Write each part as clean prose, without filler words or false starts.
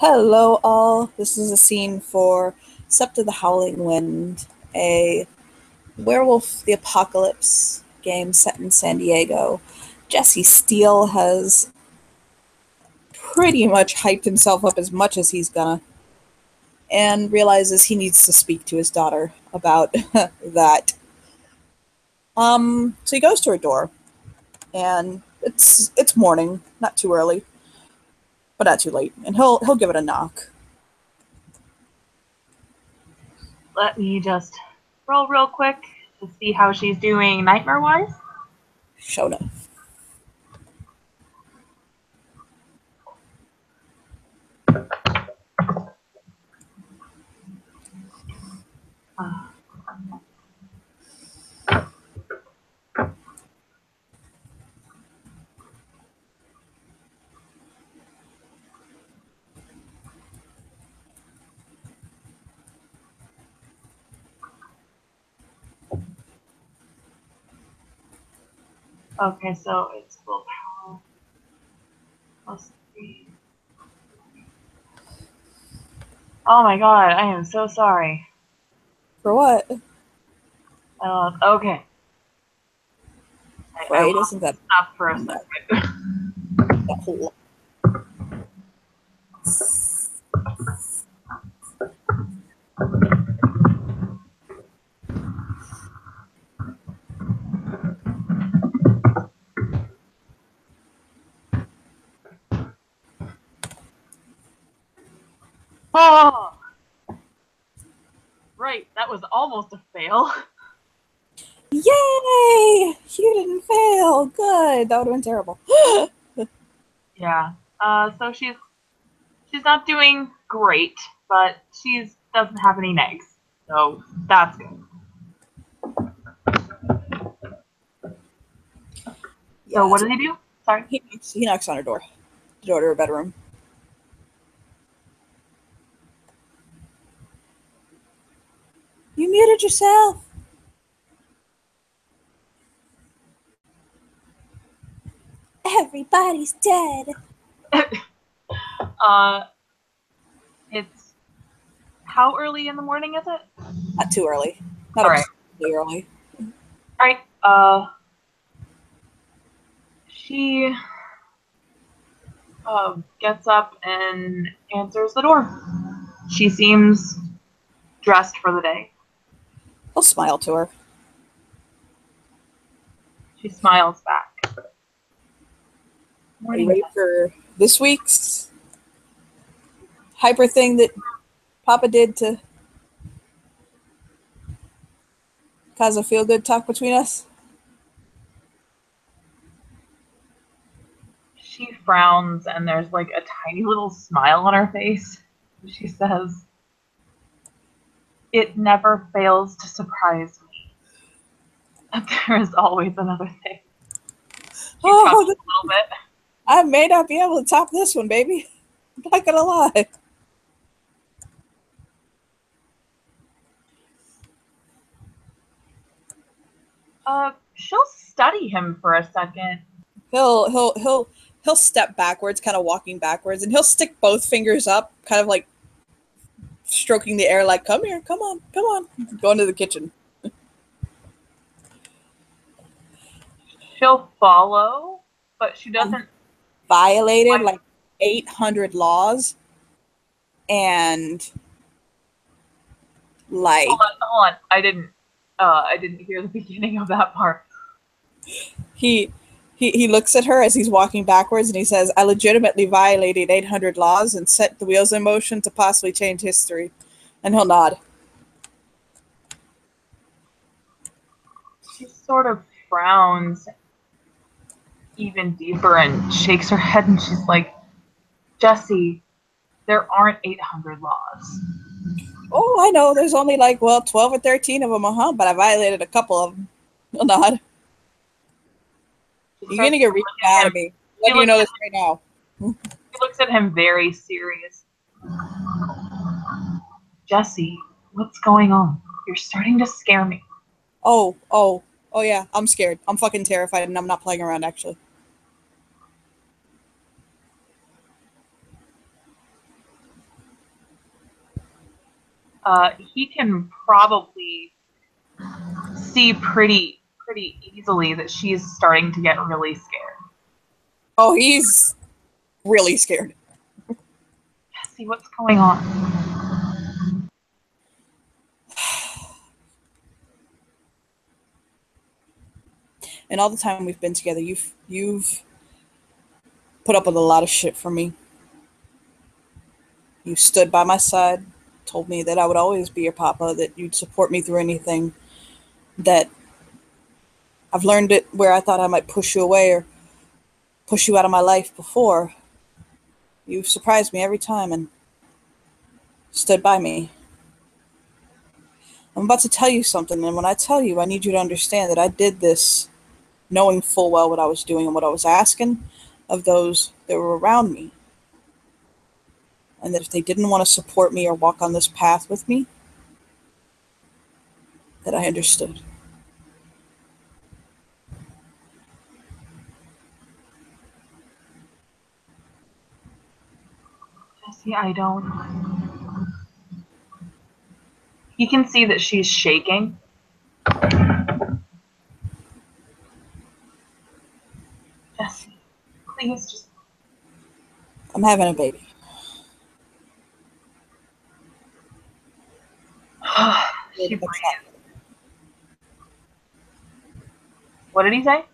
Hello, all. This is a scene for Sept of the Howling Wind, a Werewolf the Apocalypse game set in San Diego. Jesse Steele has pretty much hyped himself up as much as he's gonna and realizes he needs to speak to his daughter about that. So he goes to her door, and it's morning, not too early, but not too late, and he'll give it a knock. Let me just roll real quick to see how she's doing nightmare-wise. Shona. Okay, so it's willpower plus 3. Oh my god, I am so sorry. For what? Okay. Right? Isn't that stop for a second? that whole? Oh! Right, that was almost a fail. Yay! You didn't fail. Good. That would have been terrible. Yeah. So she's not doing great, but she doesn't have any negs, so that's good. Yeah, so what does he do? Sorry. He knocks on her door. The door to her bedroom. You muted yourself. Everybody's dead. It's how early in the morning is it? Not too early. Not absurdly early. All right. She gets up and answers the door. She seems dressed for the day. He'll smile to her. She smiles back. Are you ready for this week's hyper thing that Papa did to cause a feel-good talk between us? She frowns and there's like a tiny little smile on her face. She says, "It never fails to surprise me. There is always another thing." She chuckles a little bit. I may not be able to top this one, baby. I'm not gonna lie. She'll study him for a second. He'll step backwards, kind of walking backwards, and he'll stick both fingers up, kind of like stroking the air, like, come here, come on, going to the kitchen. She'll follow, but she doesn't. Violated like 800 laws, and like, hold on. I didn't hear the beginning of that part. He looks at her as he's walking backwards, and he says, "I legitimately violated 800 laws and set the wheels in motion to possibly change history." And he'll nod. She sort of frowns even deeper and shakes her head, and she's like, "Jesse, there aren't 800 laws." Oh, I know. There's only like, 12 or 13 of them, but I violated a couple of them. He'll nod. You're going to get really mad at me. Let you know this right now. He looks at him very serious. "Jesse, what's going on? You're starting to scare me." Oh, yeah. I'm scared. I'm fucking terrified, and I'm not playing around, actually. He can probably see pretty easily that she's starting to get really scared. Oh, he's really scared. See what's going on. And all the time we've been together, you've put up with a lot of shit for me. You stood by my side, told me that I would always be your papa, that you'd support me through anything, that I've learned it where I thought I might push you away or push you out of my life before. You've surprised me every time and stood by me. I'm about to tell you something, and when I tell you, I need you to understand that I did this knowing full well what I was doing and what I was asking of those that were around me. And that if they didn't want to support me or walk on this path with me, that I understood. Jesse, I don't. You can see that she's shaking. Jesse, please just. I'm having a baby. She breathed. What did he say?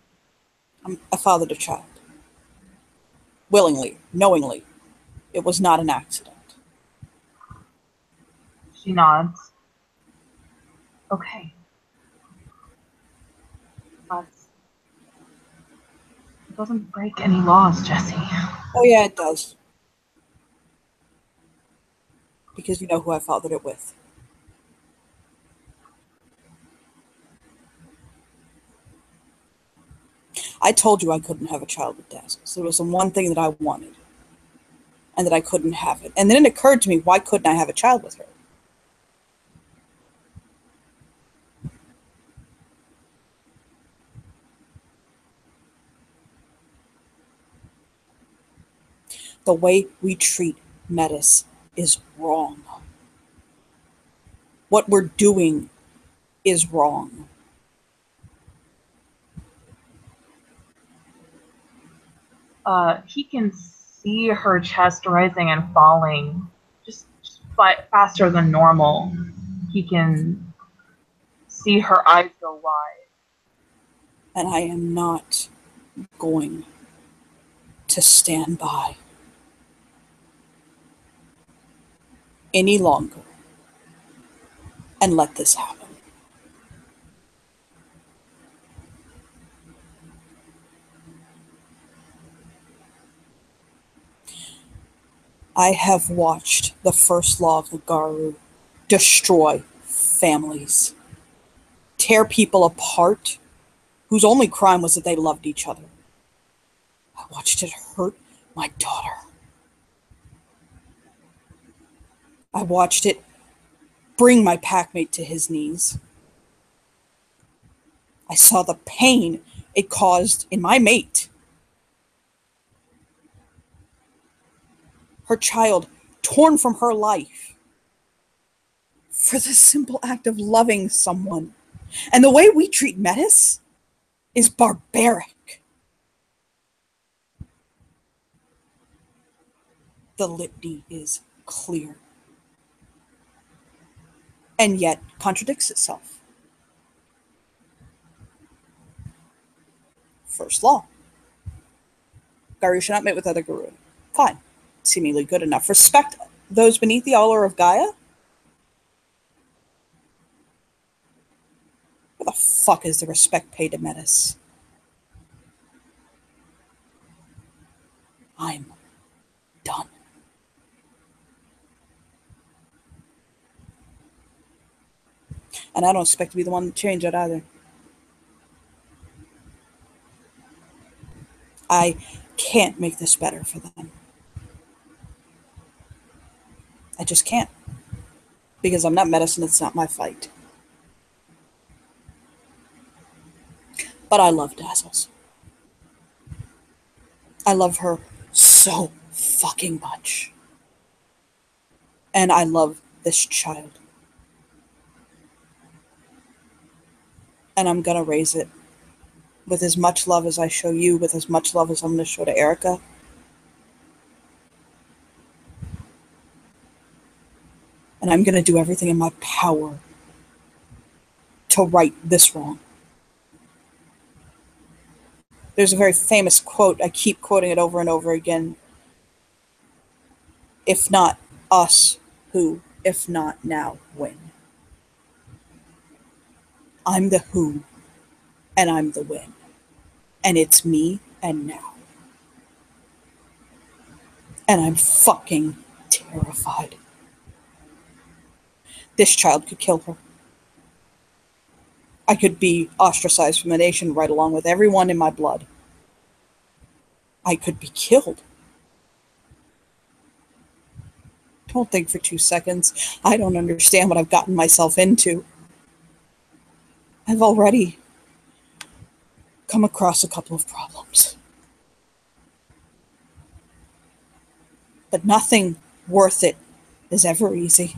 I fathered a child. Willingly, knowingly. It was not an accident. She nods. Okay. It doesn't break any laws, Jesse. Oh yeah, it does. Because you know who I fathered it with. I told you I couldn't have a child with Dazzles. It was the one thing that I wanted. And that I couldn't have it. And then it occurred to me, why couldn't I have a child with her? The way we treat Metis is wrong. What we're doing is wrong. He can see her chest rising and falling just faster than normal. He can see her eyes go wide. And I am not going to stand by any longer and let this happen. I have watched the first law of the Garou destroy families, tear people apart whose only crime was that they loved each other. I watched it hurt my daughter. I watched it bring my packmate to his knees. I saw the pain it caused in my mate. Her child torn from her life for the simple act of loving someone. And the way we treat Metis is barbaric. The litany is clear. And yet contradicts itself. First law. Garou should not mate with other Garou. Fine. Seemingly good enough. Respect those beneath the altar of Gaia? Where the fuck is the respect paid to Metis? I'm done. And I don't expect to be the one to change it either. I can't make this better for them. I just can't. Because I'm not medicine, it's not my fight. But I love Dazzles. I love her so fucking much. And I love this child And I'm gonna raise it with as much love as I show you, with as much love as I'm gonna show to Erica. And I'm gonna do everything in my power to right this wrong. There's a very famous quote, I keep quoting it over and over again. If not us, who? If not now, when? I'm the who, and I'm the when. And it's me and now. And I'm fucking terrified. This child could kill her. I could be ostracized from the nation right along with everyone in my blood. I could be killed. Don't think for 2 seconds. I don't understand what I've gotten myself into. I've already come across a couple of problems. But nothing worth it is ever easy.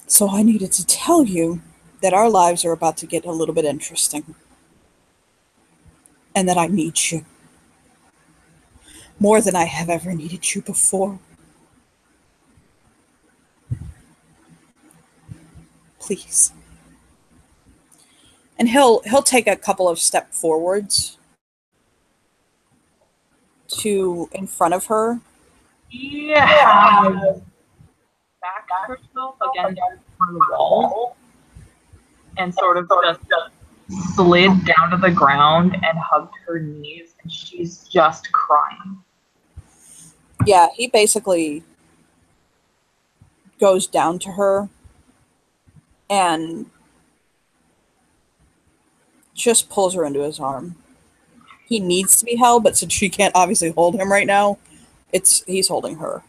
So I needed to tell you that our lives are about to get a little bit interesting. And that I need you. More than I have ever needed you before. Please. And he'll take a couple of step forwards to in front of her. He has backed herself against the wall and sort of just slid down to the ground and hugged her knees, and she's just crying. Yeah, he basically goes down to her and just pulls her into his arm. He needs to be held, but since she can't obviously hold him right now, he's holding her.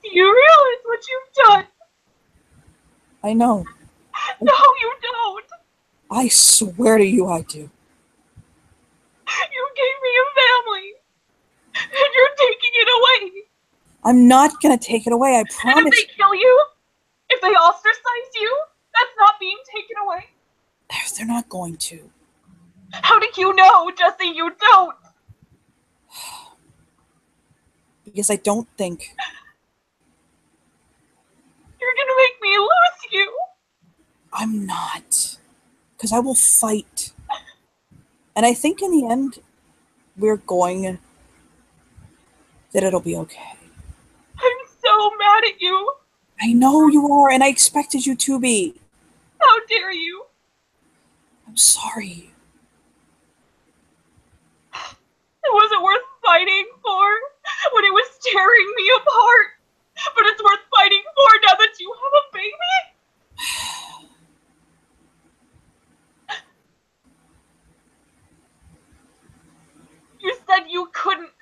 Do you realize what you've done? I know. No, you don't. I swear to you I do. You gave me a family, and you're taking it away. I'm not gonna take it away, I promise. And if they kill you, if they ostracize you, that's not being taken away. They're not going to. How do you know, Jesse? You don't. Because I don't think... You're gonna make me lose you. I'm not. Because I will fight. And I think in the end, that it'll be okay. I'm so mad at you. I know you are, and I expected you to be. How dare you? I'm sorry. It wasn't worth fighting for when it was tearing me apart. But it's worth fighting for now that you have a baby. You said you couldn't.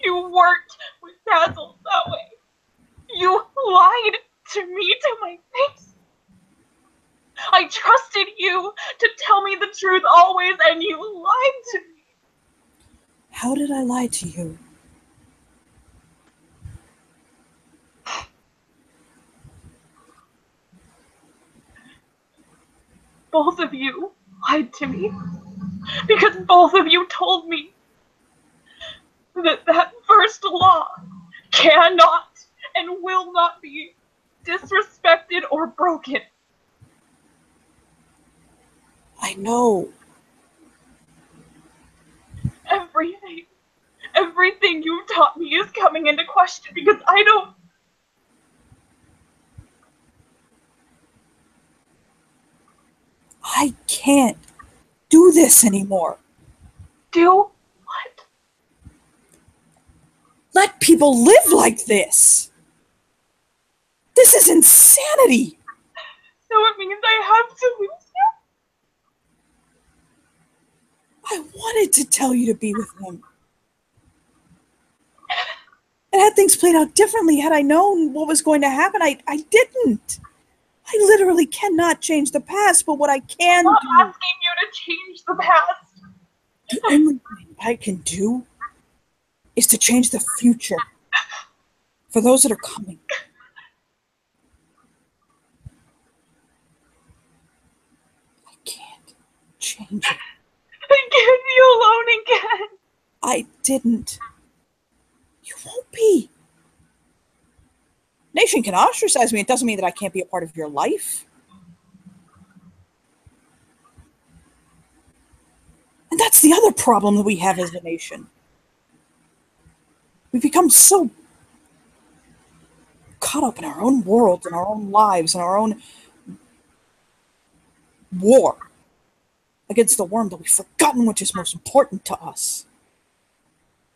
You worked with Basil that way. You lied to me to my face. I trusted you to tell me the truth always, and you lied to me. How did I lie to you? Both of you lied to me. Because both of you told me that first law cannot and will not be disrespected or broken. I know. Everything you've taught me is coming into question because I can't do this anymore. Do what? Let people live like this. This is insanity. So it means I have to lose you? I wanted to tell you to be with him. And had things played out differently, had I known what was going to happen, I didn't. I literally cannot change the past, but what I can do... I'm not asking you to change the past. The only thing I can do is to change the future. For those that are coming. I can't change it. I can't be alone again. I didn't. You won't be. Nation can ostracize me. It doesn't mean that I can't be a part of your life. And that's the other problem that we have as a nation. We've become so caught up in our own world, in our own lives, in our own war against the worm that we've forgotten which is most important to us.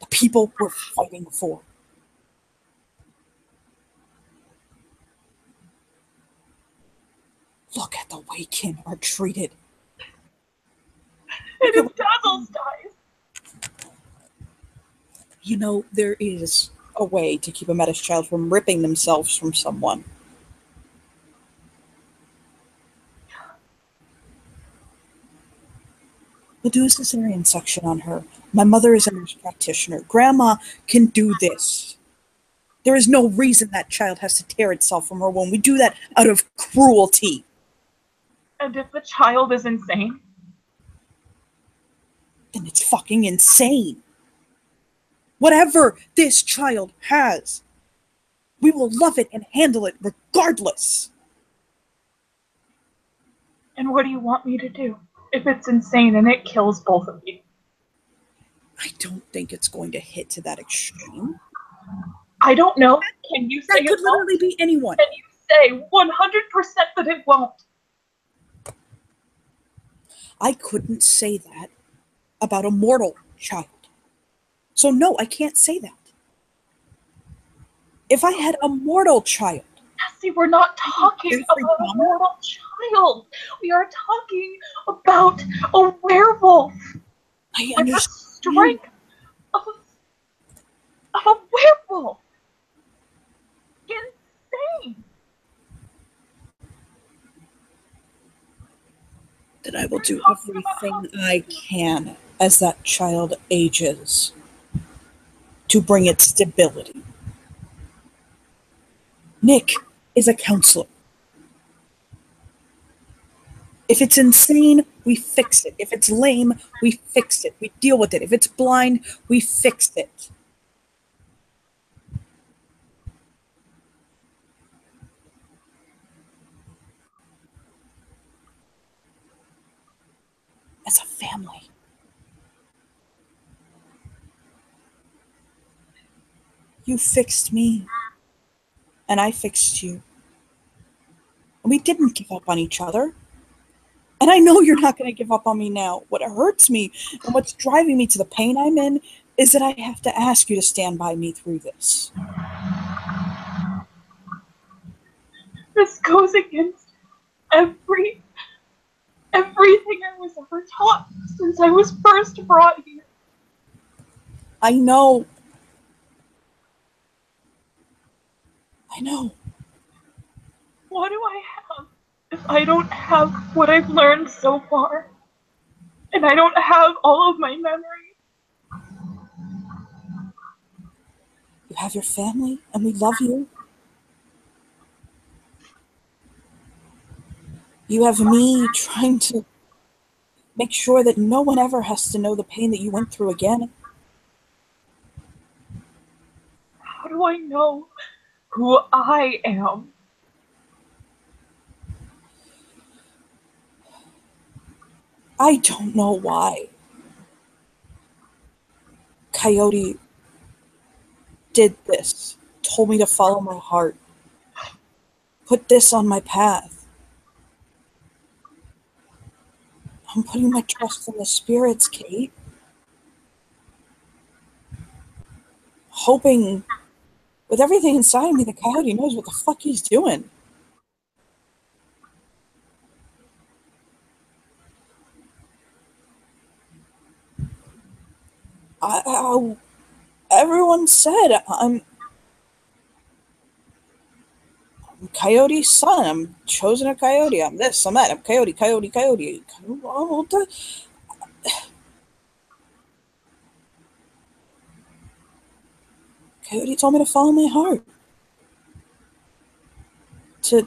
The people we're fighting for. Look at the way kin are treated. And if Dazzles dies. You know, there is a way to keep a Metis child from ripping themselves from someone. We'll do a cesarean section on her. My mother is a nurse practitioner. Grandma can do this. There is no reason that child has to tear itself from her womb. We do that out of cruelty. And if the child is insane? Then it's fucking insane. Whatever this child has, we will love it and handle it regardless. And what do you want me to do if it's insane and it kills both of you? I don't think it's going to hit to that extreme. I don't know. Can you say that could literally be anyone? Can you say 100% that it won't? I couldn't say that about a mortal child. So no, I can't say that. If I had a mortal child. Jesse, we're not talking about a mortal child. We are talking about a werewolf. I understand. With the strength of a werewolf. Insane. That I will do everything I can as that child ages to bring it stability. Nick is a counselor. If it's insane, we fix it. If it's lame, we fix it. We deal with it. If it's blind, we fix it. As a family. You fixed me. And I fixed you. And we didn't give up on each other. And I know you're not going to give up on me now. What hurts me and what's driving me to the pain I'm in is that I have to ask you to stand by me through this. This goes against everything I was ever taught since I was first brought here. I know. I know. What do I have if I don't have what I've learned so far? And I don't have all of my memories? You have your family, and we love you. You have me trying to make sure that no one ever has to know the pain that you went through again. How do I know who I am? I don't know why Coyote did this, told me to follow my heart, put this on my path. I'm putting my trust in the spirits, Kate. Hoping with everything inside me that Coyote knows what the fuck he's doing. Everyone said I'm Coyote's son. I'm chosen a Coyote. I'm this, I'm that. I'm Coyote. Coyote. Coyote told me to follow my heart. to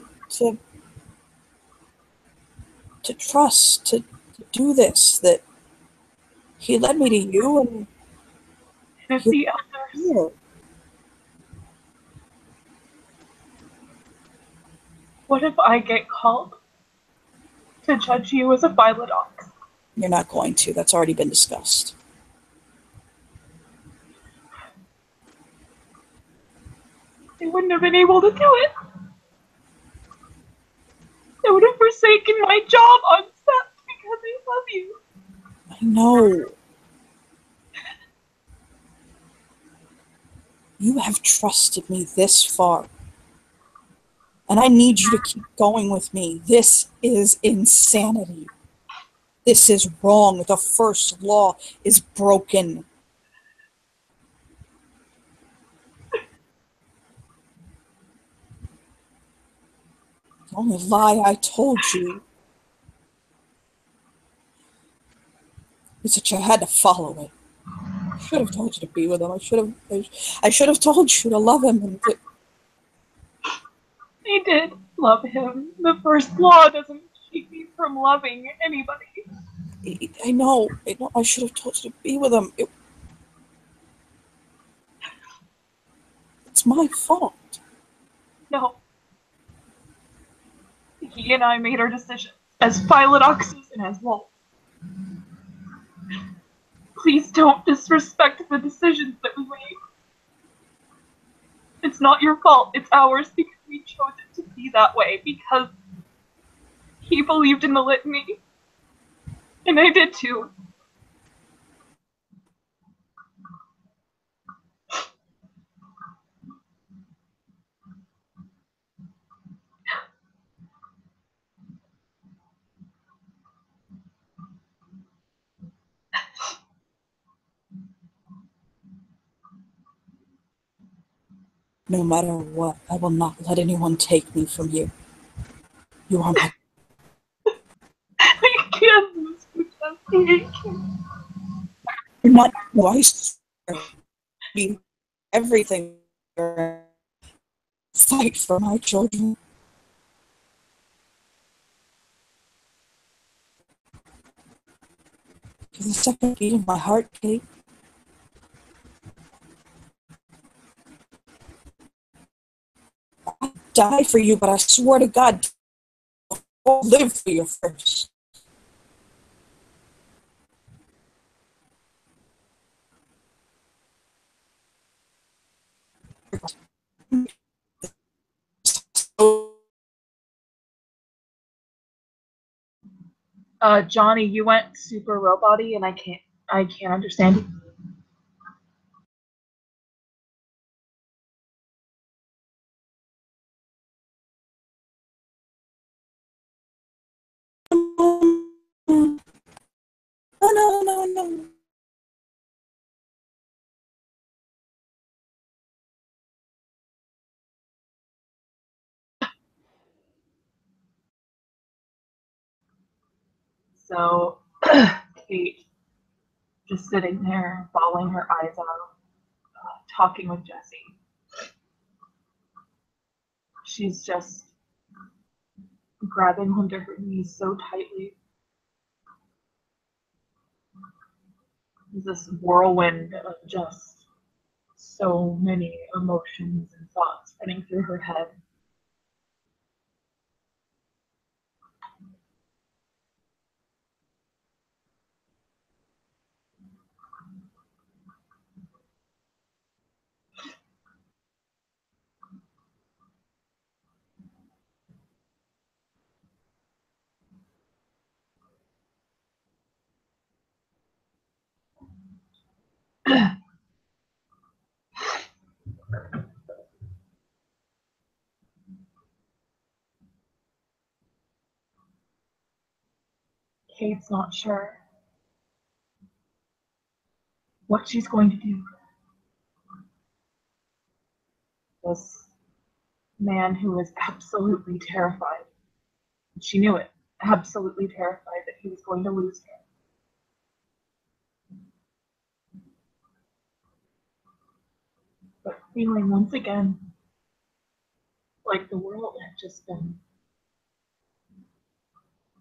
to trust, to do this, that he led me to you and And if you're the others, here. what if I get called to judge you as a Philodox? You're not going to. That's already been discussed. They wouldn't have been able to do it. They would have forsaken my job on set because they love you. I know. You have trusted me this far. And I need you to keep going with me. This is insanity. This is wrong. The first law is broken. The only lie I told you is that you had to follow it. I should have told you to be with him. I should have told you to love him and to, I did love him. The first law doesn't keep me from loving anybody. I know. I should have told you to be with him. It's my fault. No. He and I made our decisions as Philodoxes and as wolves. Please don't disrespect the decisions that we made. It's not your fault, it's ours because we chose it to be that way, because he believed in the litany. And I did too. No matter what, I will not let anyone take me from you. You are my... I can't lose you, Jesse. I can't. You're not wise. Be everything. Fight for my children. To the second beat of my heart, Kate. I'll die for you, but I swear to God, I'll live for you first. Johnny, you went super robot-y and I can't understand you. No. So, Kate, just sitting there, bawling her eyes out, talking with Jesse. She's just grabbing onto her knees so tightly. There's this whirlwind of just so many emotions and thoughts running through her head. Kate's not sure what she's going to do. This man who is absolutely terrified. She knew it. Absolutely terrified that he was going to lose her. But feeling once again like the world had just been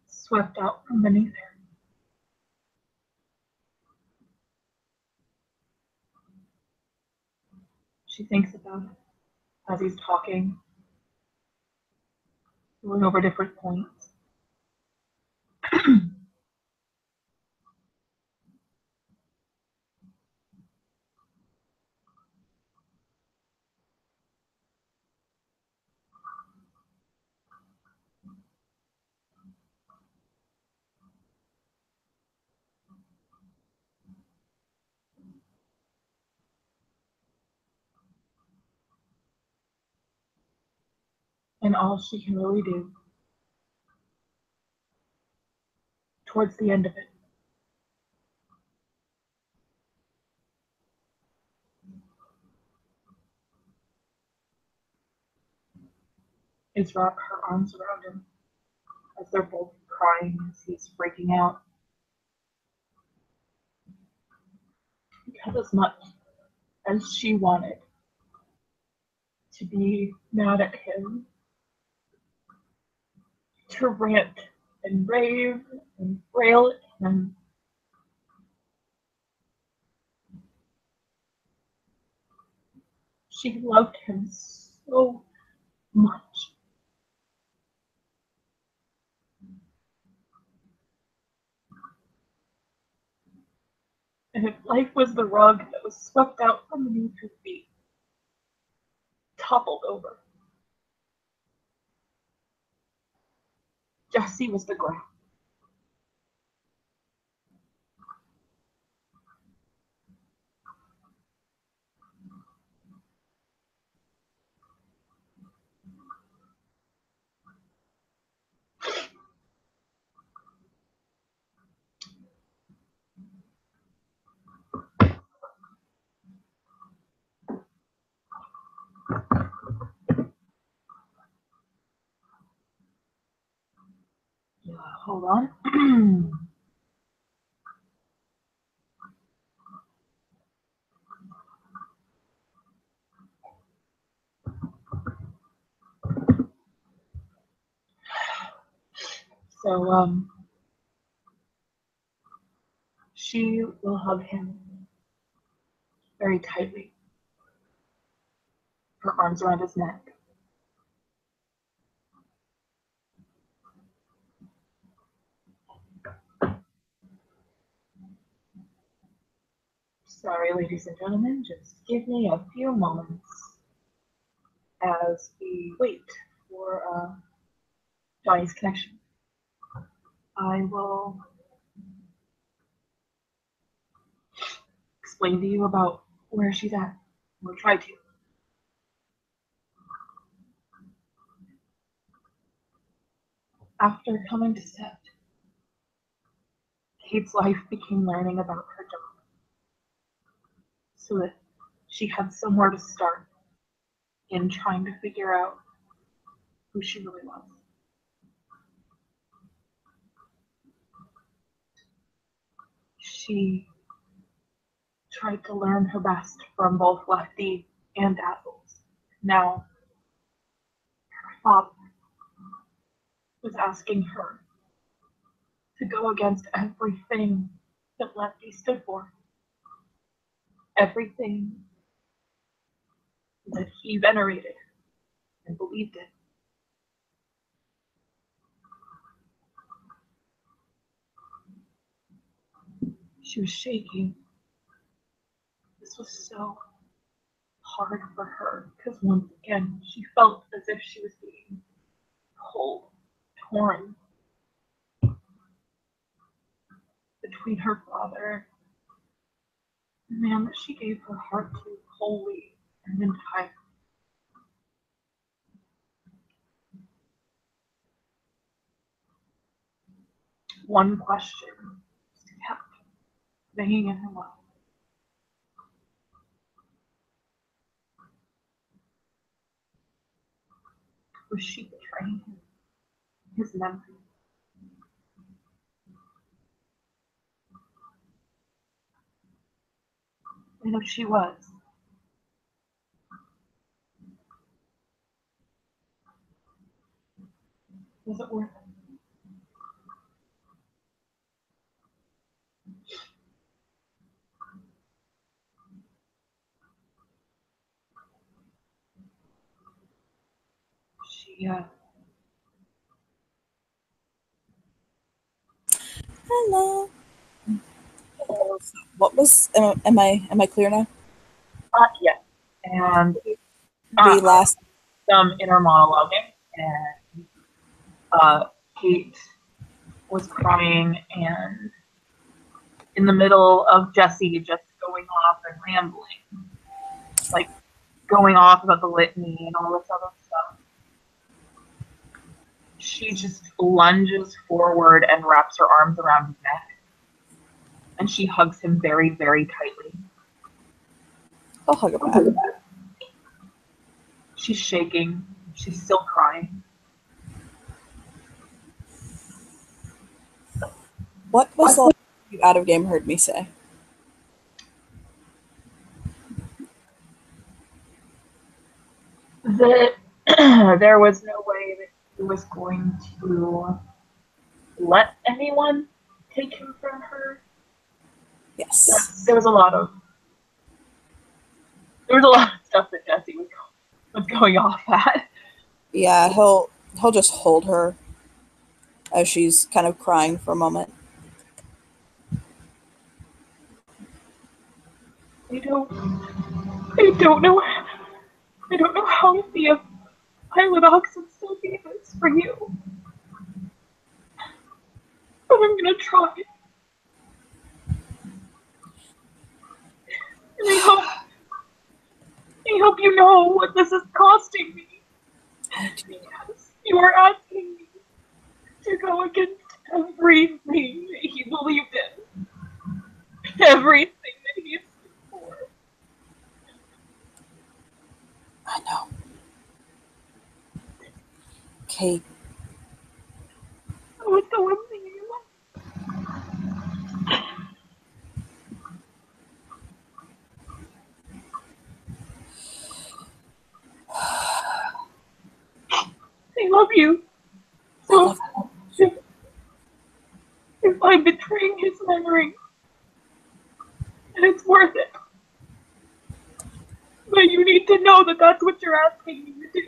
swept out from beneath her. She thinks about it as he's talking, going over different points. And all she can really do towards the end of it is wrap her arms around him as they're both crying as he's freaking out. Because as much as she wanted to be mad at him, to rant and rave and rail at him, she loved him so much. And if life was the rug that was swept out from beneath her feet, toppled over, Jesse was the ground. Hold on. So, she will hug him very tightly, her arms around his neck. Sorry, ladies and gentlemen, just give me a few moments as we wait for Johnny's connection. I will explain to you about where she's at, or try to. After coming to Sept, Kate's life became learning about her job, so that she had somewhere to start in trying to figure out who she really was. She tried to learn her best from both Lefty and Dazzles. Now, her father was asking her to go against everything that Lefty stood for, everything that he venerated and believed in. She was shaking. This was so hard for her because once again she felt as if she was being pulled, torn between her father, the man that she gave her heart to wholly and entirely. One question kept ringing in her mind. Was she betraying him? His memory? And if she was, Was it worth it? She, Hello. What was? Am I clear now? yeah. And We last. some inner monologuing, and Kate was crying, and in the middle of Jesse just going off and rambling, like going off about the litany and all this other stuff, she just lunges forward and wraps her arms around his neck, and she hugs him very, very tightly. I'll hug her back. She's shaking. She's still crying. What was the last thing you out of game heard me say? That there was no way that he was going to let anyone take him from her. Yes. There was a lot of stuff that Jesse was going off at. Yeah, he'll just hold her as she's kind of crying for a moment. I don't know how to be a pilot ox and still be this for you. But I'm gonna try. And I hope you know what this is costing me. Because you are asking me to go against everything that he believed in. Everything that he stood for. I know. Kate. What's the one thing you want? I love you. So if I'm betraying his memory, then it's worth it. But you need to know that that's what you're asking me to do.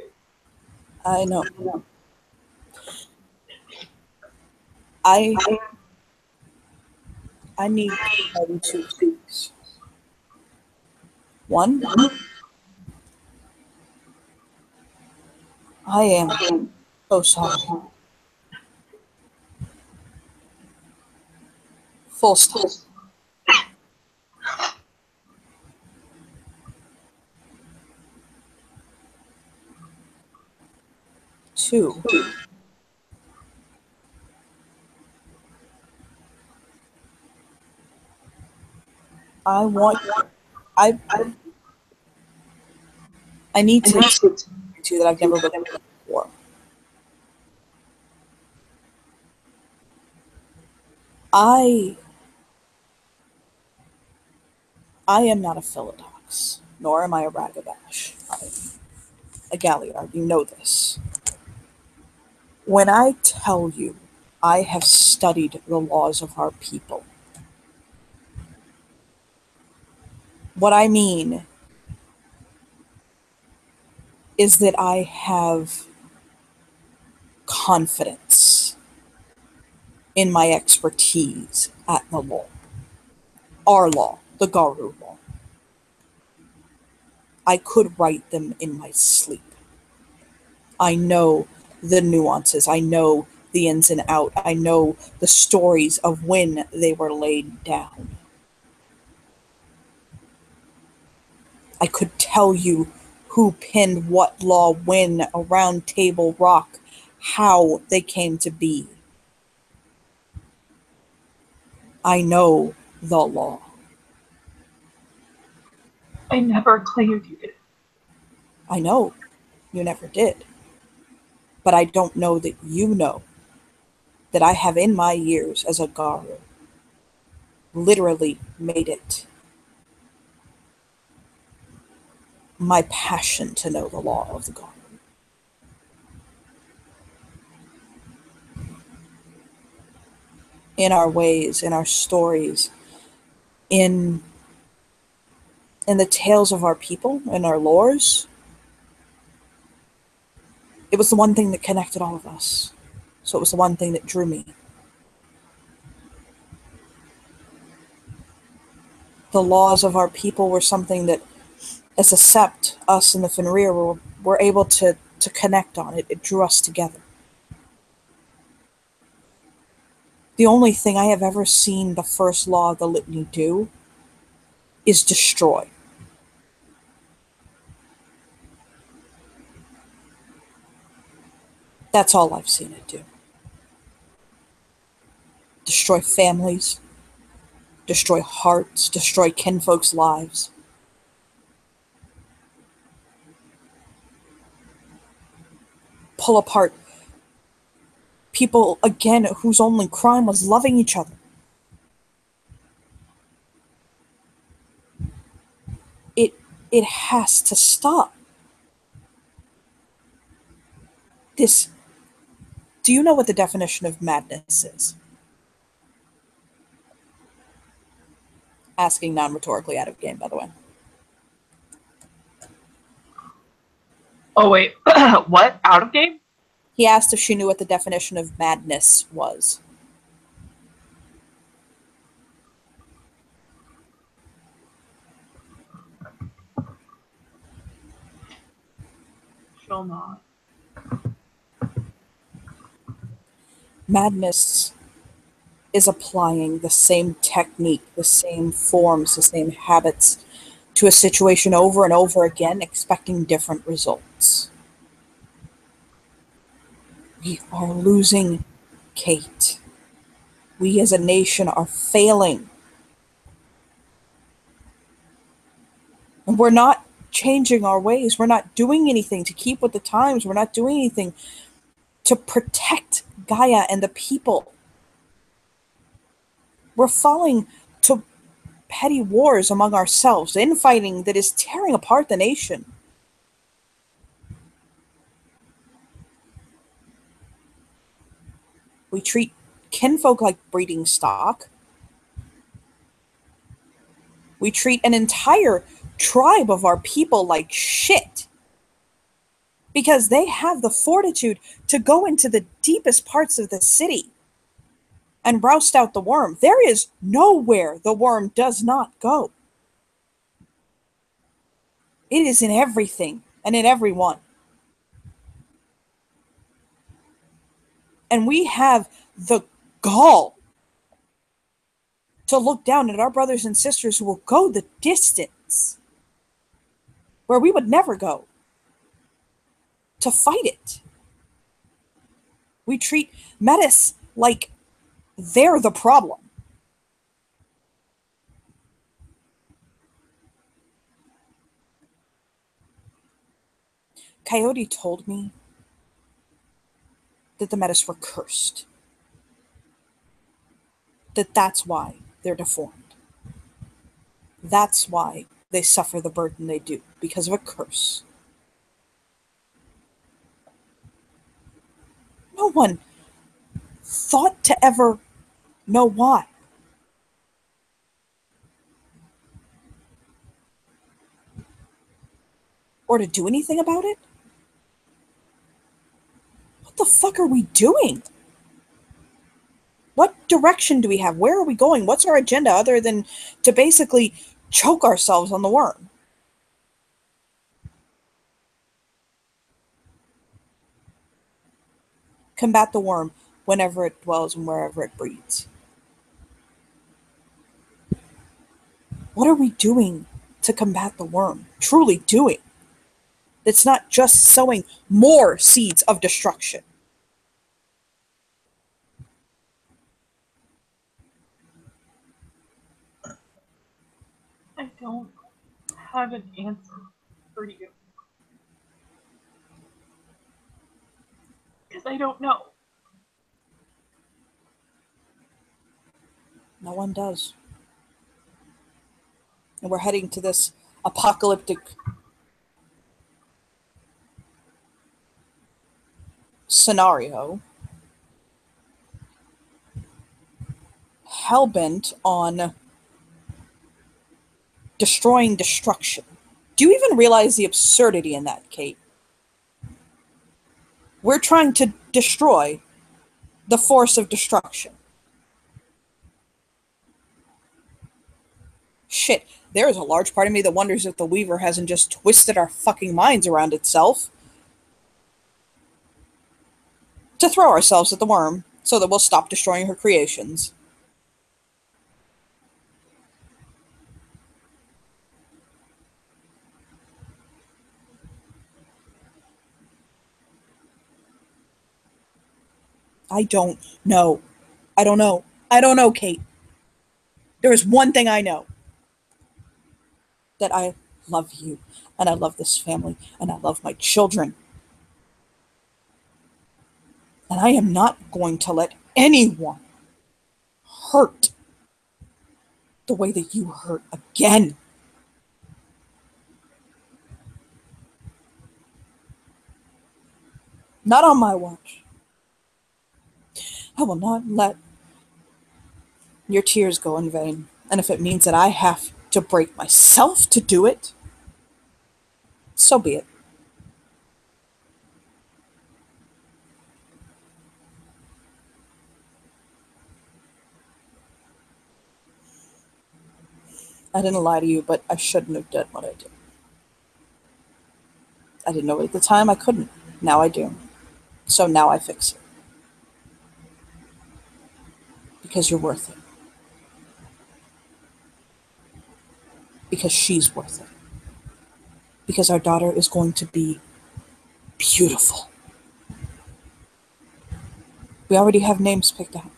I know. I need to tell you two things. One, I am so sorry. Full stop. Two, I want. I need to explain to you that I've never looked at before. I am not a Philodox, nor am I a Ragabash. I'm a Galliard. You know this. When I tell you I have studied the laws of our people, what I mean is that I have confidence in my expertise at the law. Our law, the Garu law. I could write them in my sleep. I know the nuances. I know the ins and out. I know the stories of when they were laid down. I could tell you who penned what law when around Table Rock, how they came to be. I know the law. I never claimed you did. I know you never did. But I don't know that you know that I have in my years as a Garu literally made it my passion to know the law of the Garu. in our ways, in our stories, in the tales of our people, in our lores. It was the one thing that connected all of us. So it was the one thing that drew me. The laws of our people were something that, as a sept, us and the Fenrir were able to connect on. It drew us together. The only thing I have ever seen the first law of the Litany do is destroy. That's all I've seen it do. Destroy families, destroy hearts, destroy kinfolks' lives. Pull apart people, again, whose only crime was loving each other. It, it has to stop. This. Do you know what the definition of madness is? Asking non-rhetorically out of game, by the way. Oh, wait. What? Out of game? He asked if she knew what the definition of madness was. She'll not. Madness is applying the same technique, the same forms, the same habits to a situation over and over again, expecting different results. We are losing Kate. We as a nation are failing. And we're not changing our ways. We're not doing anything to keep with the times. We're not doing anything to protect Gaia and the people. We're falling to petty wars among ourselves, infighting that is tearing apart the nation. We treat kinfolk like breeding stock. We treat an entire tribe of our people like shit. Because they have the fortitude to go into the deepest parts of the city and roust out the worm. There is nowhere the worm does not go. It is in everything and in everyone. And we have the gall to look down at our brothers and sisters who will go the distance where we would never go to fight it. We treat Metis like they're the problem. Coyote told me that the Metis were cursed. That's why they're deformed. That's why they suffer the burden they do, because of a curse. No one thought to ever know why. Or to do anything about it? What the fuck are we doing? What direction do we have? Where are we going? What's our agenda other than to basically choke ourselves on the worm? Combat the worm whenever it dwells and wherever it breeds. What are we doing to combat the worm? Truly doing. That's not just sowing more seeds of destruction. I don't have an answer for you. Because I don't know. No one does. And we're heading to this apocalyptic scenario hell-bent on destroying destruction. Do you even realize the absurdity in that, Kate? We're trying to destroy the force of destruction. Shit, there is a large part of me that wonders if the Weaver hasn't just twisted our fucking minds around itself to throw ourselves at the worm so that we'll stop destroying her creations. I don't know. I don't know. I don't know, Kate. There is one thing I know. That I love you, and I love this family, and I love my children. And I am not going to let anyone hurt the way that you hurt again. Not on my watch. I will not let your tears go in vain. And if it means that I have to break myself to do it, so be it. I didn't lie to you, but I shouldn't have done what I did. I didn't know it at the time. I couldn't. Now I do. So now I fix it. Because you're worth it. Because she's worth it. Because our daughter is going to be beautiful. We already have names picked out.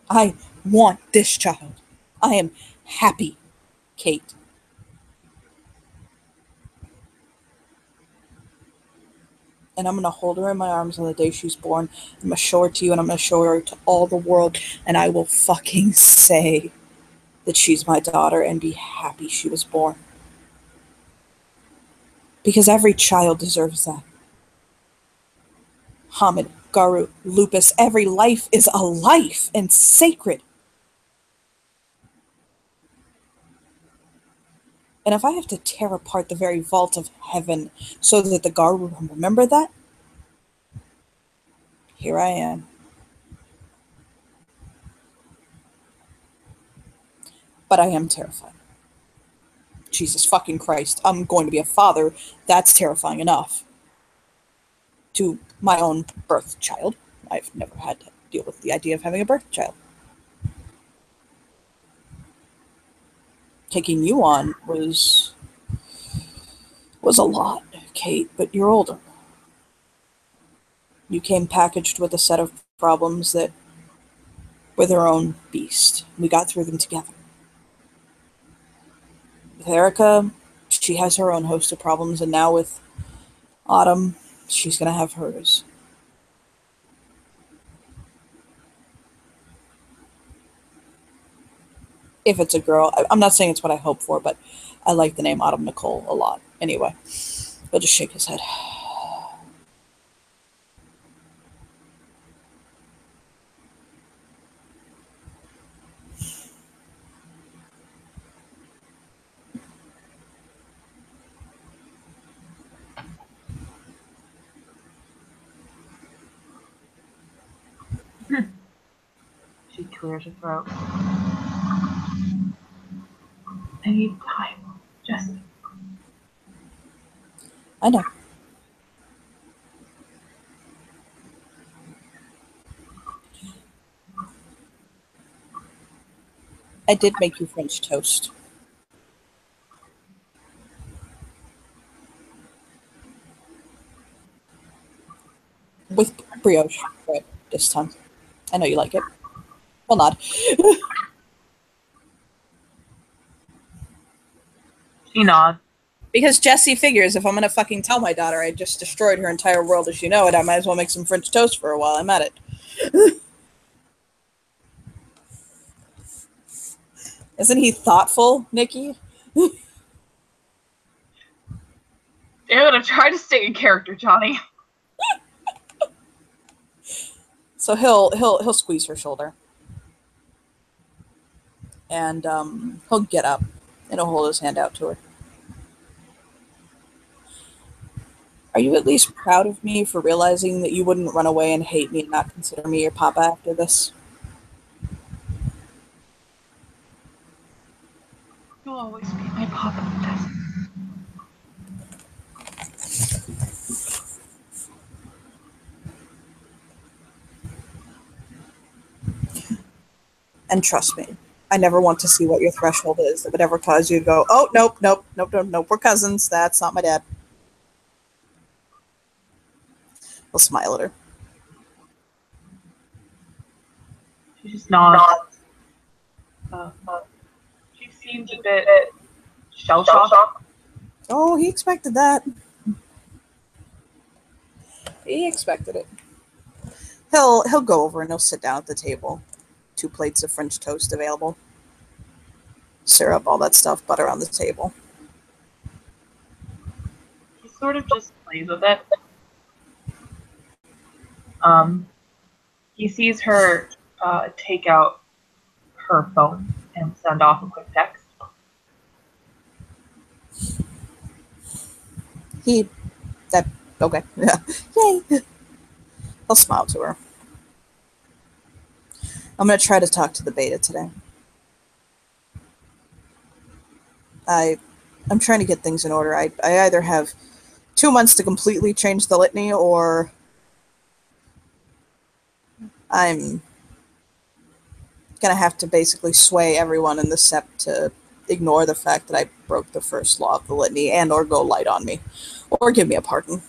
I want this child. I am happy, Kate. And I'm going to hold her in my arms on the day she's born. I'm going to show her to you, and I'm going to show her to all the world. And I will fucking say that she's my daughter and be happy she was born. Because every child deserves that. Hamid, Garu, Lupus, every life is a life and sacred. And if I have to tear apart the very vault of heaven so that the Garu will remember that, here I am. But I am terrified. Jesus fucking Christ, I'm going to be a father. That's terrifying enough. To my own birth child. I've never had to deal with the idea of having a birth child. Taking you on was a lot, Kate, but you're older. You came packaged with a set of problems that were their own beast. We got through them together. With Erica, she has her own host of problems, and now with Autumn, she's going to have hers. If it's a girl, I'm not saying it's what I hope for, but I like the name Autumn Nicole a lot. Anyway, he'll just shake his head. She clears her throat. I need time, Jesse. I know. I did make you French toast. With brioche bread this time. I know you like it. Well, not. She nods. Because Jesse figures if I'm going to fucking tell my daughter I just destroyed her entire world as you know it, I might as well make some French toast for her while I'm at it. Isn't he thoughtful, Nikki? You're gonna try to stay in character, Johnny. So he'll squeeze her shoulder, and he'll get up, and he'll hold his hand out to her. Are you at least proud of me for realizing that you wouldn't run away and hate me and not consider me your papa after this? You'll always be my papa, Tessa. And trust me, I never want to see what your threshold is that would ever cause you to go, oh, nope, nope, nope, nope, nope, we're cousins. That's not my dad. He'll smile at her. She just nods. She seems a bit shell-shocked. Oh, he expected that. He expected it. He'll go over and he'll sit down at the table. 2 plates of French toast available. Syrup, all that stuff, butter on the table. He sort of just plays with it. He sees her take out her phone and send off a quick text. Okay. Yeah. Yay. He'll smile to her. I'm going to try to talk to the beta today. I'm trying to get things in order. I either have 2 months to completely change the litany, or I'm going to have to basically sway everyone in the sept to ignore the fact that I broke the first law of the litany and or go light on me. Or give me a pardon.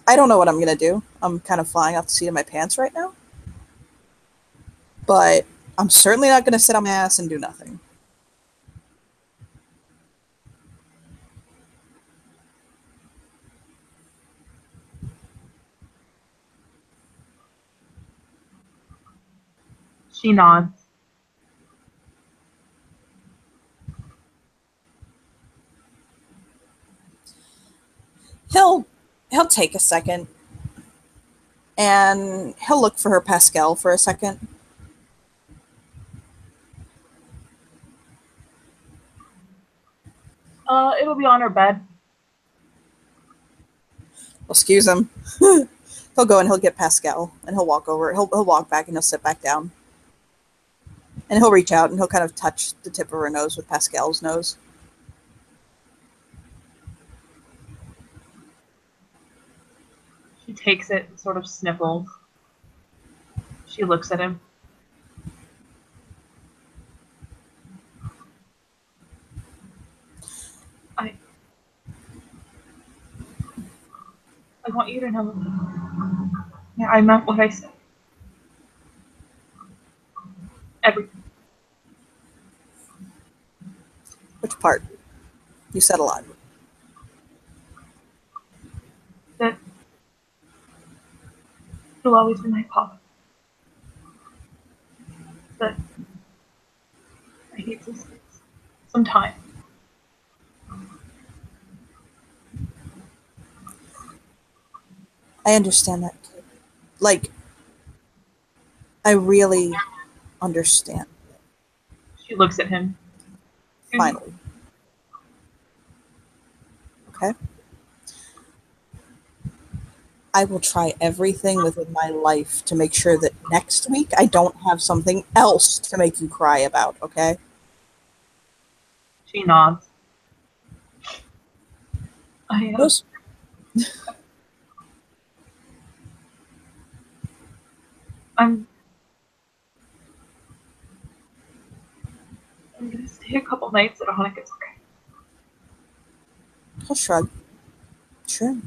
I don't know what I'm going to do. I'm kind of flying off the seat of my pants right now. But I'm certainly not going to sit on my ass and do nothing. She nods. He'll take a second, and he'll look for her Pascal for a second. It'll be on her bed. Excuse him. He'll go and he'll get Pascal, and he'll walk over. He'll walk back, and he'll sit back down. And he'll reach out, and he'll kind of touch the tip of her nose with Pascal's nose. She takes it and sort of sniffles. She looks at him. I want you to know. Yeah, I meant what I said. Everything. Which part? You said a lot. That you'll always be my papa. That I need some time. I understand that, kid. Like, I really understand. She looks at him. Finally. Okay? I will try everything within my life to make sure that next week I don't have something else to make you cry about, okay? She nods. I'm gonna stay a couple nights at Hanukkah's, okay? He'll shrug. Sure.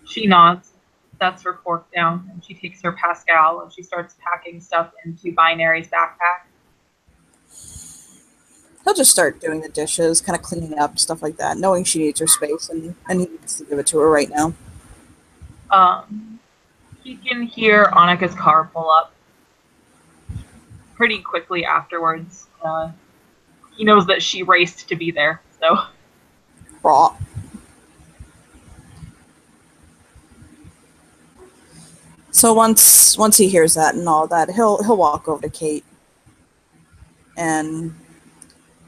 She nods, sets her fork down, and she takes her Pascal and she starts packing stuff into Binary's backpack. He'll just start doing the dishes, kind of cleaning up, stuff like that, knowing she needs her space, and he needs to give it to her right now. He can hear Annika's car pull up pretty quickly afterwards. He knows that she raced to be there, so. Raw. So once he hears that and all that, he'll walk over to Kate and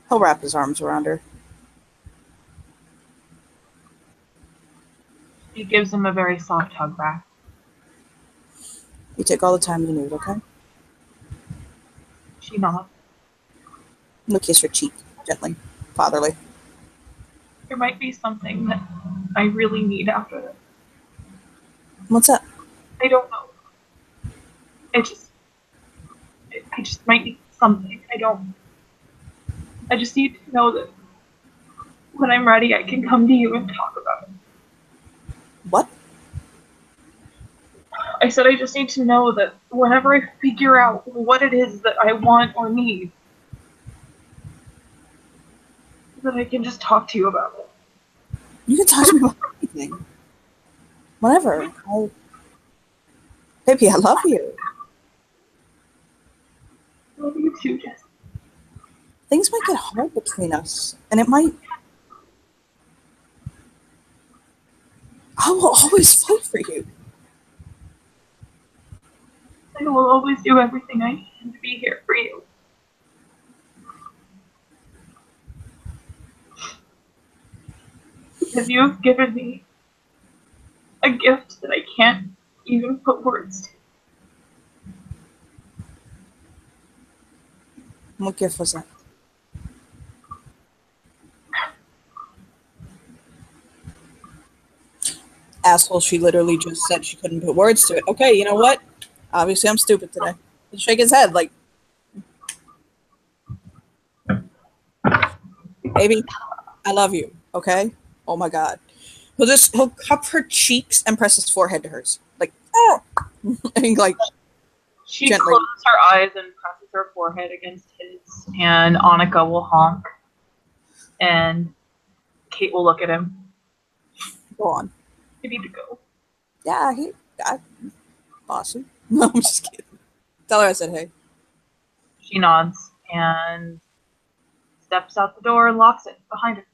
he'll wrap his arms around her. He gives him a very soft hug back. You take all the time you need, okay? She nods. He'll kiss her cheek gently, fatherly. There might be something that I really need after this. What's up? I don't know. I just might need something. I just need to know that when I'm ready, I can come to you and talk about it. What? I said I just need to know that whenever I figure out what it is that I want or need, that I can just talk to you about it. You can talk to me about anything. Whatever. Baby, I love you. I love you too, Jess. Things might get hard between us, and it might... I will always fight for you. I will always do everything I can to be here for you. Because you have given me a gift that I can't even put words to. What gift was that? Asshole, she literally just said she couldn't put words to it. Okay, you know what? Obviously, I'm stupid today. He'll shake his head like, baby, I love you, okay? Oh my god. He'll cup her cheeks and press his forehead to hers. Like, oh! And like, She gently. closes her eyes and presses her forehead against his, and Annika will honk. And Kate will look at him. Go on. You need to go. Yeah, bossy. No, I'm just kidding. Tell her I said hey. She nods and steps out the door and locks it behind her.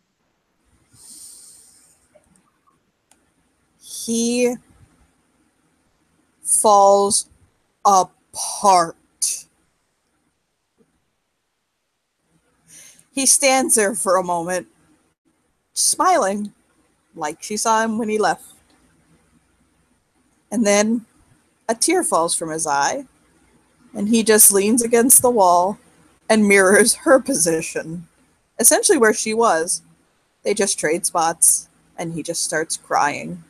He falls apart. He stands there for a moment, smiling, like she saw him when he left. And then a tear falls from his eye, and he just leans against the wall and mirrors her position, essentially where she was. They just trade spots, and he just starts crying.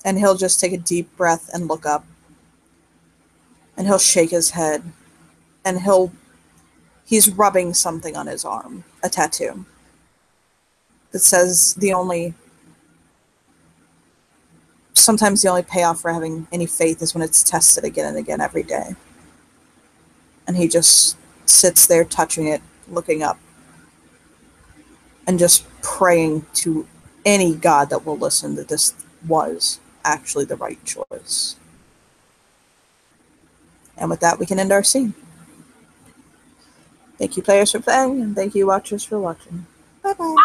And he'll just take a deep breath and look up. And he'll shake his head. And he's rubbing something on his arm, a tattoo, that says sometimes the only payoff for having any faith is when it's tested again and again every day. And he just sits there touching it, looking up, and just praying to any God that will listen that this was actually the right choice. And with that, we can end our scene. Thank you, players, for playing, and thank you, watchers, for watching. Bye-bye.